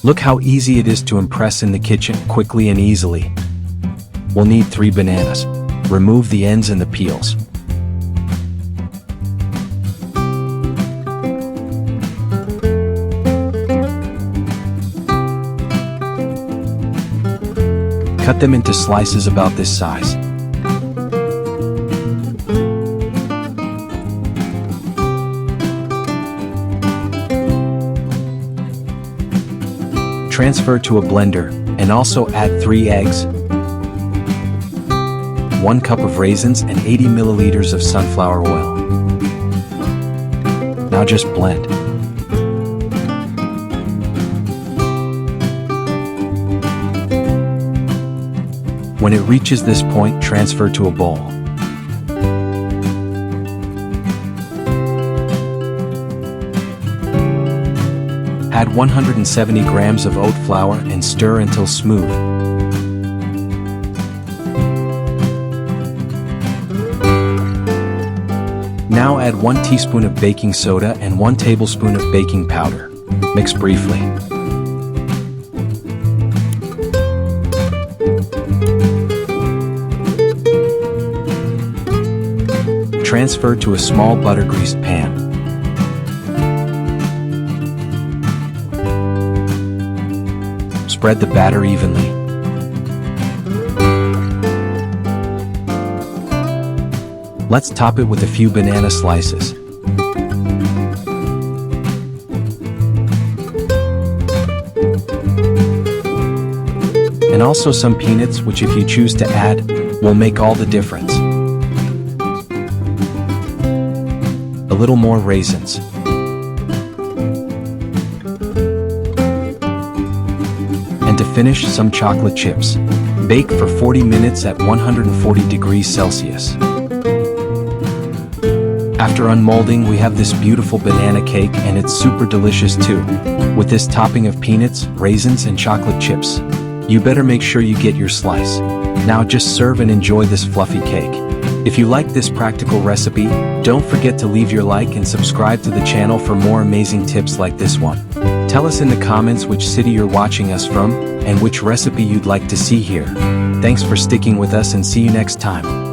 Look how easy it is to impress in the kitchen quickly and easily. We'll need 3 bananas. Remove the ends and the peels. Cut them into slices about this size. Transfer to a blender and also add 3 eggs, 1 cup of raisins and 80 milliliters of sunflower oil. Now just blend. When it reaches this point, transfer to a bowl. Add 170 grams of oat flour and stir until smooth. Now add 1 teaspoon of baking soda and 1 tablespoon of baking powder. Mix briefly. Transfer to a small butter-greased pan. Spread the batter evenly. Let's top it with a few banana slices. And also some peanuts, which if you choose to add, will make all the difference. A little more raisins. And to finish, some chocolate chips. Bake for 40 minutes at 140 degrees Celsius. After unmolding, we have this beautiful banana cake, and it's super delicious too, with this topping of peanuts, raisins, and chocolate chips. You better make sure you get your slice. Now just serve and enjoy this fluffy cake. If you like this practical recipe, don't forget to leave your like and subscribe to the channel for more amazing tips like this one. Tell us in the comments which city you're watching us from, and which recipe you'd like to see here. Thanks for sticking with us, and see you next time.